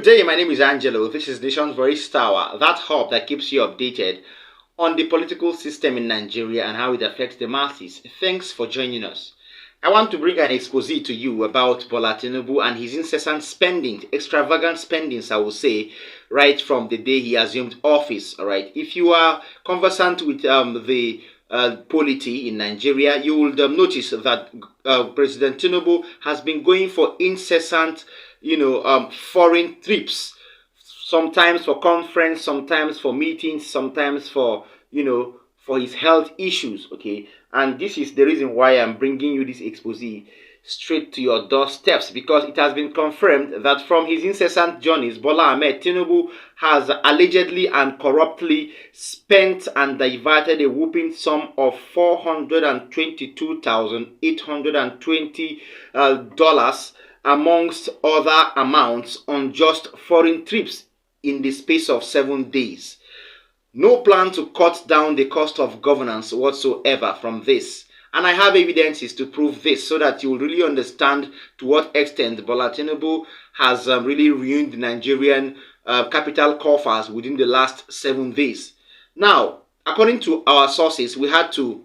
day, my name is Angelo. This is Nation's Voice Tower, that hub that keeps you updated on the political system in Nigeria and how it affects the masses. Thanks for joining us. I want to bring an expose to you about Bola Tinibu and his incessant spending, extravagant spendings, I will say, right from the day he assumed office. All right. If you are conversant with the polity in Nigeria, you will notice that President Tinibu has been going for incessant foreign trips, sometimes for conference, sometimes for meetings, sometimes for for his health issues. Okay, and this is the reason why I'm bringing you this expose straight to your doorsteps, because it has been confirmed that from his incessant journeys, Bola Ahmed Tinubu has allegedly and corruptly spent and diverted a whooping sum of $422,820 amongst other amounts on just foreign trips in the space of 7 days. No plan to cut down the cost of governance whatsoever from this. And I have evidences to prove this so that you will really understand to what extent Bola Tinubu has really ruined the Nigerian capital coffers within the last 7 days. Now, according to our sources, we had to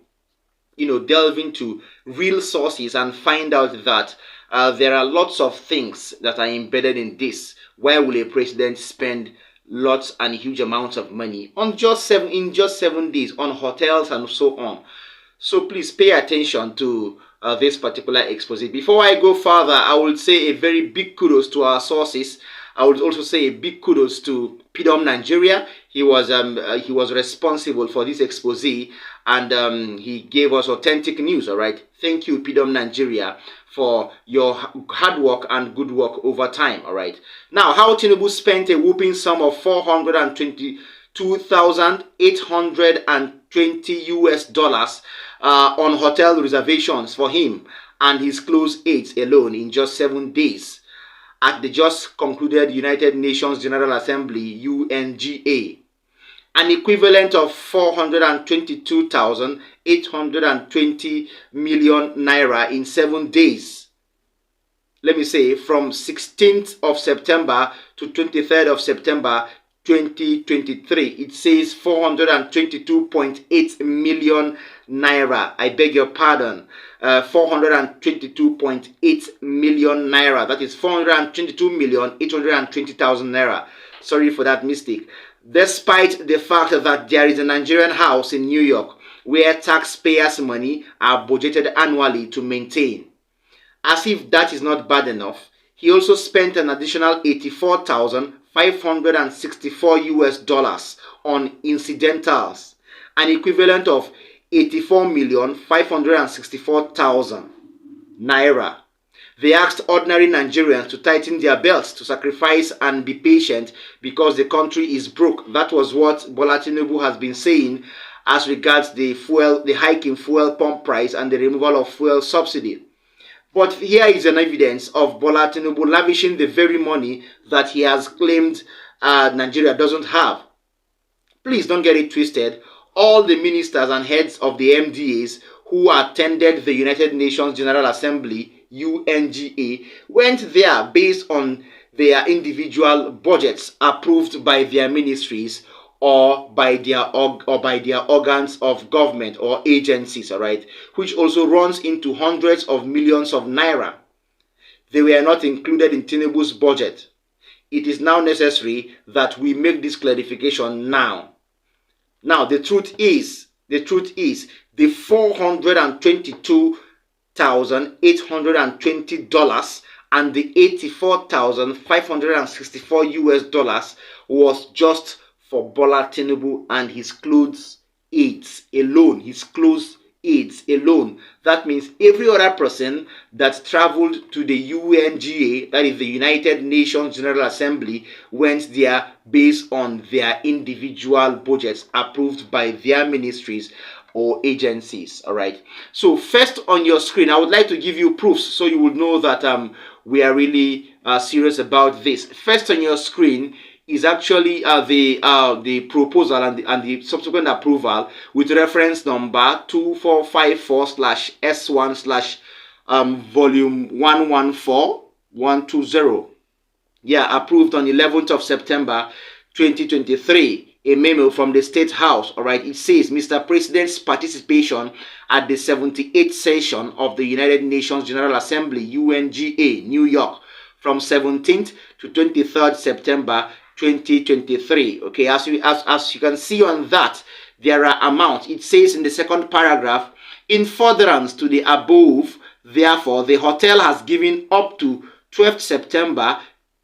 delve into real sources and find out that there are lots of things that are embedded in this. Where will a president spend lots and huge amounts of money on just 7 days on hotels and so on? So please pay attention to this particular expose. Before I go further, I would say a very big kudos to our sources. I would also say a big kudos to PDOM Nigeria. He was responsible for this expose, and he gave us authentic news. All right, thank you, PDOM Nigeria, for your hard work and good work over time. All right, now how Tinibu spent a whooping sum of $422,820 on hotel reservations for him and his close aides alone in just 7 days at the just concluded United Nations General Assembly, UNGA, an equivalent of 422,820 million naira in 7 days. Let me say from 16th of September to 23rd of September 2023. It says 422.8 million naira. I beg your pardon. 422.8 million naira. That is 422,820,000 naira. Sorry for that mistake. Despite the fact that there is a Nigerian house in New York where taxpayers' money are budgeted annually to maintain. As if that is not bad enough, he also spent an additional $84,564 on incidentals, an equivalent of 84,564,000 naira. They asked ordinary Nigerians to tighten their belts, to sacrifice and be patient because the country is broke. That was what Bola Tinubu has been saying as regards the hike in fuel pump price and the removal of fuel subsidy. But here is an evidence of Bola Tinubu lavishing the very money that he has claimed Nigeria doesn't have. Please don't get it twisted. All the ministers and heads of the MDAs who attended the United Nations General Assembly, UNGA, went there based on their individual budgets approved by their ministries or by their organs of government or agencies, all right, which also runs into hundreds of millions of naira. They were not included in Tinubu's budget. It is now necessary that we make this clarification now. Now, the truth is, the $422,820 and the $84,564 was just for Bola Tinubu and his close aides alone, his close aides alone. That means every other person that traveled to the UNGA, that is the United Nations General Assembly, went there based on their individual budgets approved by their ministries or agencies. All right. So first on your screen, I would like to give you proofs so you will know that we are really serious about this. First on your screen is actually the proposal and the subsequent approval with reference number 2454/S1/volume 114120. Yeah, approved on 11th of September 2023. A memo from the State House, all right, it says Mr. President's participation at the 78th session of the United Nations General Assembly, UNGA, New York, from 17th to 23rd September 2023. Okay, as you can see on that, there are amounts. It says in the second paragraph, in furtherance to the above, therefore, the hotel has given up to 12th September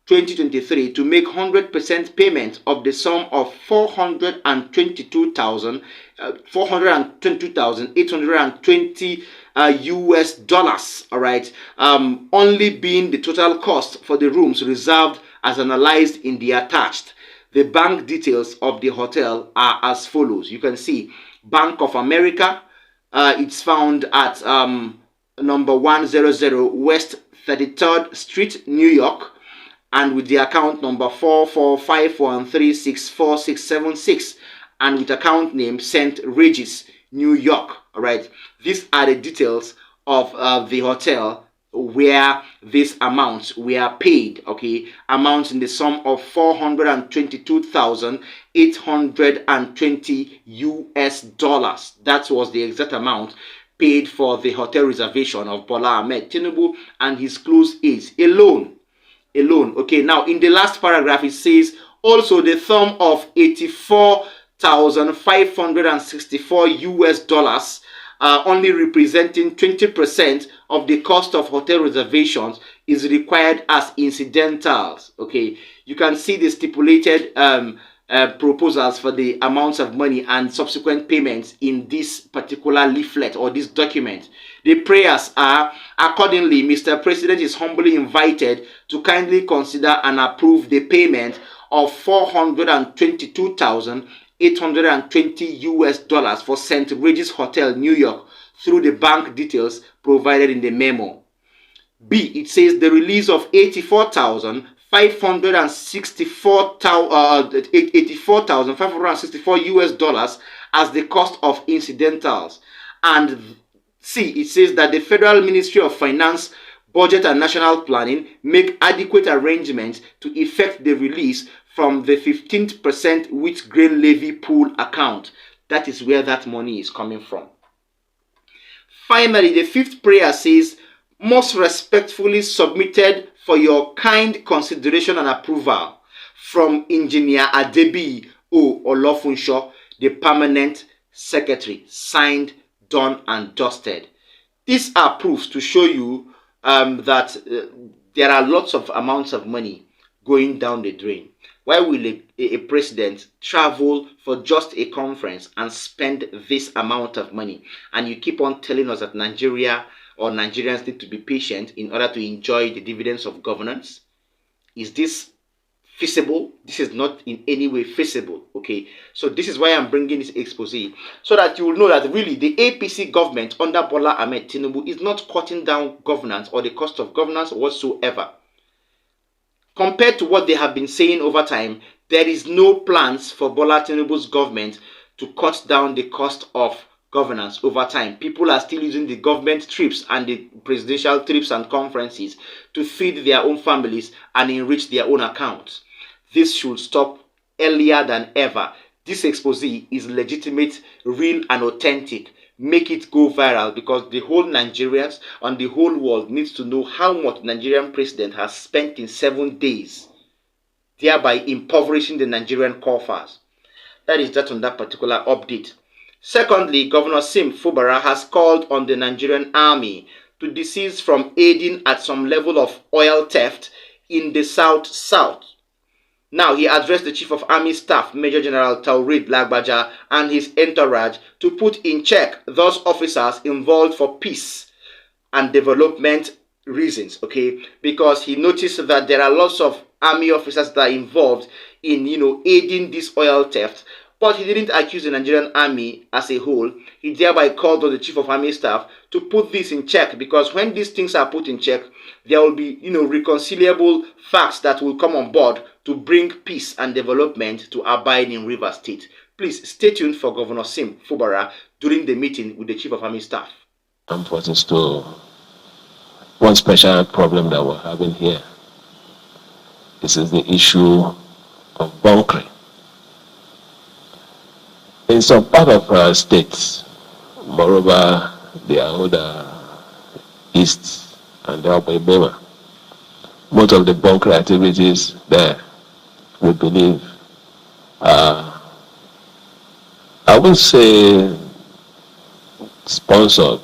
2023 to make 100% payment of the sum of 422,820 US dollars. All right, only being the total cost for the rooms reserved as analyzed in the attached. The bank details of the hotel are as follows. You can see Bank of America. It's found at number 100 West 33rd Street, New York, and with the account number 44513646676, and with account name St. Regis, New York. All right, these are the details of the hotel where these amounts were paid. Okay, amounts in the sum of 422,820 US dollars. That was the exact amount paid for the hotel reservation of Bola Ahmed Tinibu and his close aides alone. Okay, now in the last paragraph it says also the sum of 84,564 US dollars, only representing 20% of the cost of hotel reservations, is required as incidentals. Okay, you can see the stipulated proposals for the amounts of money and subsequent payments in this particular leaflet or this document. The prayers are, accordingly, Mr. President is humbly invited to kindly consider and approve the payment of 422,820 US dollars for St. Regis Hotel, New York, through the bank details provided in the memo. B, it says the release of 84,564 US dollars as the cost of incidentals. And C, it says that the Federal Ministry of Finance, Budget and National Planning make adequate arrangements to effect the release from the 15% wheat grain levy pool account. That is where that money is coming from. Finally, the fifth prayer says, most respectfully submitted for your kind consideration and approval from Engineer Adebi O. Olofunsho, the Permanent Secretary, signed, done and dusted. These are proofs to show you that there are lots of amounts of money going down the drain. Why will a president travel for just a conference and spend this amount of money? And you keep on telling us that Nigeria or Nigerians need to be patient in order to enjoy the dividends of governance? Is this feasible? This is not in any way feasible. Okay, so this is why I'm bringing this expose, so that you will know that really the APC government under Bola Ahmed Tinibu is not cutting down governance or the cost of governance whatsoever. Compared to what they have been saying over time, there is no plans for Bola Tinubu's government to cut down the cost of governance over time. People are still using the government trips and the presidential trips and conferences to feed their own families and enrich their own accounts. This should stop earlier than ever. This expose is legitimate, real and authentic. Make it go viral, because the whole Nigerians and the whole world needs to know how much Nigerian president has spent in 7 days, thereby impoverishing the Nigerian coffers. That is that on that particular update. Secondly, Governor Sim Fubara has called on the Nigerian army to desist from aiding at some level of oil theft in the South. Now, he addressed the Chief of Army Staff, Major General Taurid Lagbaja, and his entourage to put in check those officers involved for peace and development reasons, okay? Because he noticed that there are lots of army officers that are involved in, aiding this oil theft, but he didn't accuse the Nigerian army as a whole. He thereby called on the Chief of Army Staff to put this in check, because when these things are put in check, there will be, reconcilable facts that will come on board to bring peace and development to abide in Rivers State. Please stay tuned for Governor Sim Fubara during the meeting with the Chief of Army Staff. Importance to one special problem that we're having here. This is the issue of bunkering. In some part of our states, moreover, the older east and the upper Ibema, most of the bunker activities there, we believe, are, I won't say sponsored,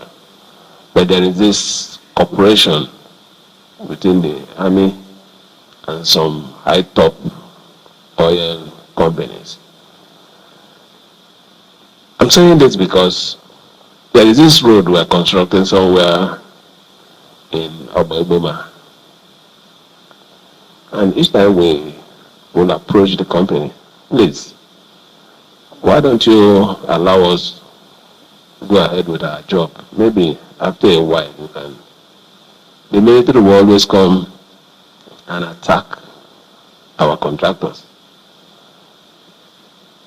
but there is this cooperation between the army and some high top oil companies. I'm saying this because there is this road we're constructing somewhere in Obaiboma, and each time we will approach the company, please, why don't you allow us to go ahead with our job? Maybe after a while you can. The military will always come and attack our contractors.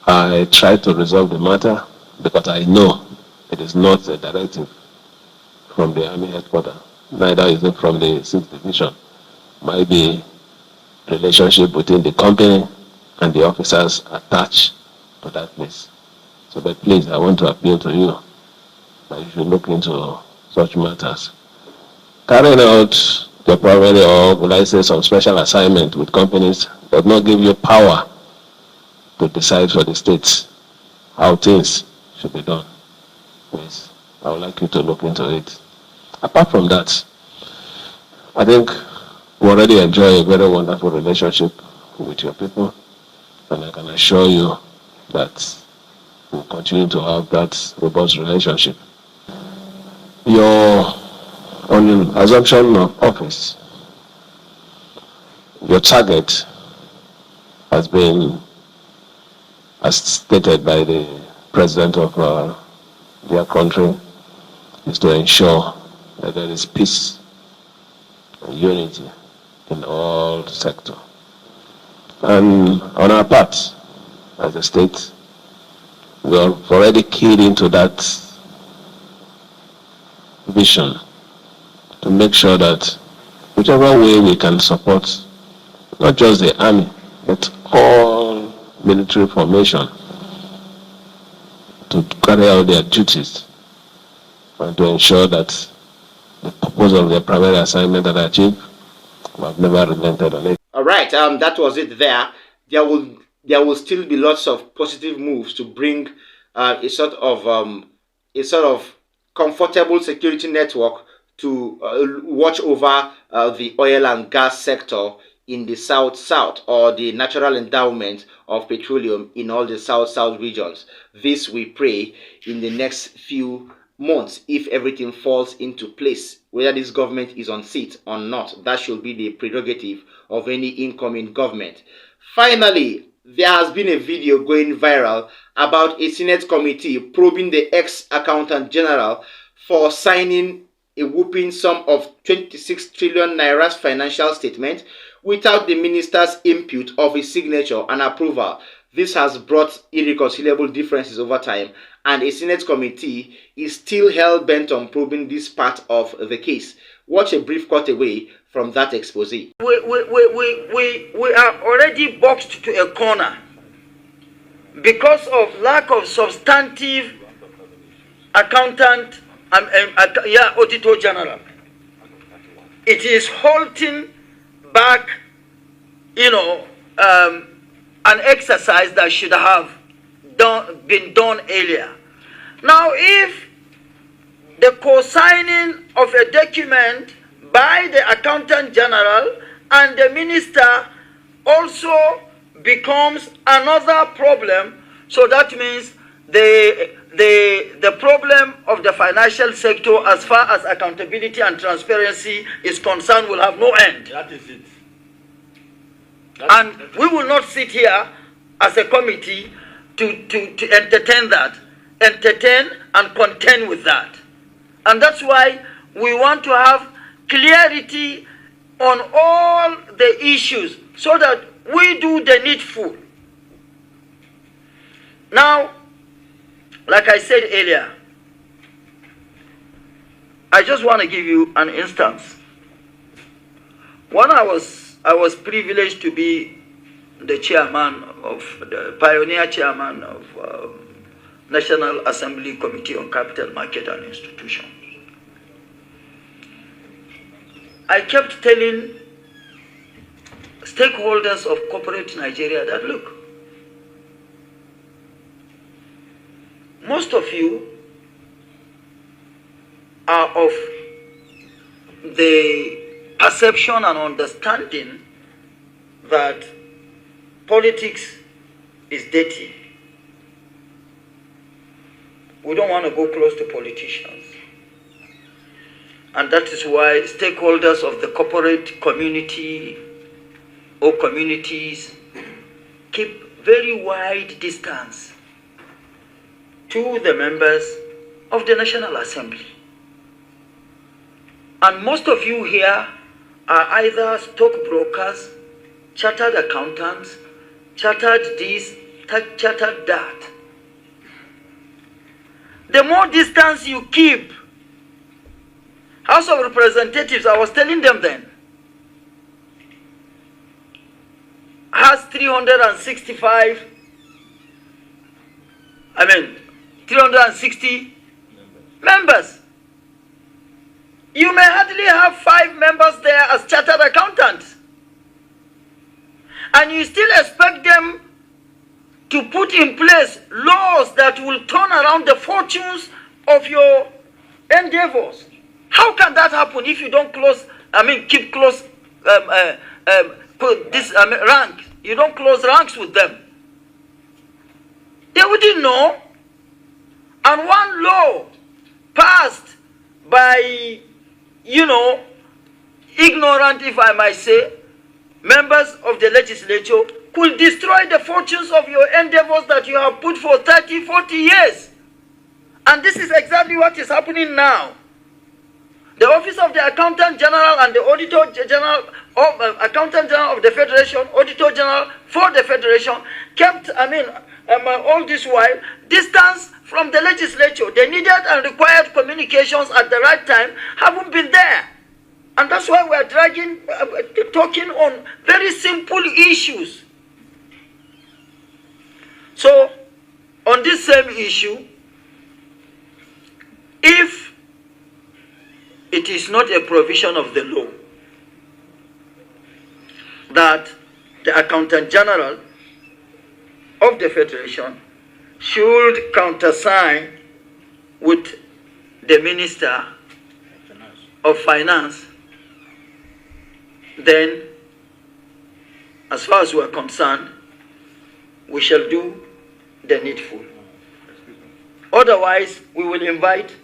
I try to resolve the matter because I know it is not a directive from the Army headquarters, neither is it from the 6th Division. Might be relationship between the company and the officers attached to that place. So, but please, I want to appeal to you that you should look into such matters. Carrying out the primary or license of special assignment with companies does not give you power to decide for the states how things should be done. Yes, I would like you to look into it. Apart from that, I think we already enjoy a very wonderful relationship with your people, and I can assure you that we'll continue to have that robust relationship. On your assumption of office, your target has been, as stated by the president of their country, is to ensure that there is peace and unity in all sectors. And on our part, as a state, we have already keyed into that vision to make sure that whichever way we can support not just the army, but all military formation to carry out their duties and to ensure that the purpose of their primary assignment are achieved. We have never relented on it. All right, that was it there. There will still be lots of positive moves to bring a sort of comfortable security network to watch over the oil and gas sector in the south or the natural endowment of petroleum in all the south regions. This we pray in the next few months, if everything falls into place, whether this government is on seat or not. That should be the prerogative of any incoming government. Finally, there has been a video going viral about a Senate committee probing the ex-accountant general for signing a whopping sum of 26 trillion naira's financial statement without the minister's input of his signature and approval. This has brought irreconcilable differences over time, and a Senate committee is still hell-bent on probing this part of the case. Watch a brief cutaway from that expose. We are already boxed to a corner because of lack of substantive accountant auditor general. It is holding back, an exercise that should have been done earlier. Now, if the co-signing of a document by the accountant general and the minister also becomes another problem, so that means the problem of the financial sector as far as accountability and transparency is concerned will have no end. That is it. And we will not sit here as a committee to entertain and contend with that. And that's why we want to have clarity on all the issues so that we do the needful. Now, like I said earlier, I just want to give you an instance. When I was I was privileged to be the chairman the pioneer chairman of National Assembly Committee on Capital Market and Institutions. I kept telling stakeholders of corporate Nigeria that, look, most of you are of the perception and understanding that politics is dirty. We don't want to go close to politicians. And that is why stakeholders of the corporate community or communities keep very wide distance to the members of the National Assembly. And most of you here are either stockbrokers, chartered accountants, chartered this, chartered that. The more distance you keep, House of Representatives, I was telling them then, has 360 members. You may hardly have 5 members there as chartered accountants. And you still expect them to put in place laws that will turn around the fortunes of your endeavors. How can that happen if you don't keep close rank? You don't close ranks with them. They wouldn't know. And one law passed by, ignorant, if I might say, members of the legislature could destroy the fortunes of your endeavors that you have put for 30, 40 years. And this is exactly what is happening now. The Office of the Accountant General and the Auditor General, Accountant General of the Federation, Auditor General for the Federation, kept, all this while, distance from the legislature. The needed and required communications at the right time haven't been there. And that's why we are talking on very simple issues. So, on this same issue, if it is not a provision of the law that the Accountant General of the Federation should countersign with the Minister of Finance, then, as far as we are concerned, we shall do the needful. Otherwise, we will invite.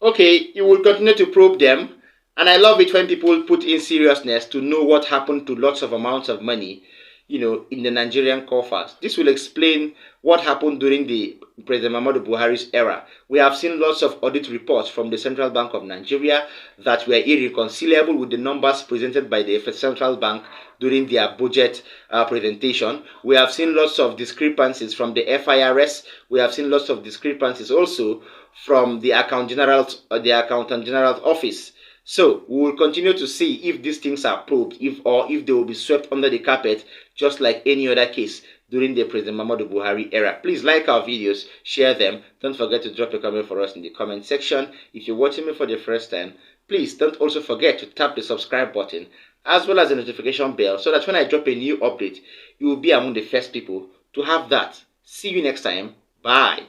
Okay, you will continue to probe them, and I love it when people put in seriousness to know what happened to lots of amounts of money, in the Nigerian coffers. This will explain what happened during the President Muhammadu Buhari's era. We have seen lots of audit reports from the Central Bank of Nigeria that were irreconcilable with the numbers presented by the Central Bank during their budget presentation. We have seen lots of discrepancies from the FIRS. We have seen lots of discrepancies also from the Accountant General's office. So we will continue to see if these things are probed, if they will be swept under the carpet, just like any other case during the President Muhammadu Buhari era. Please like our videos, share them. Don't forget to drop a comment for us in the comment section. If you're watching me for the first time, please don't also forget to tap the subscribe button as well as the notification bell so that when I drop a new update, you will be among the first people to have that. See you next time. Bye.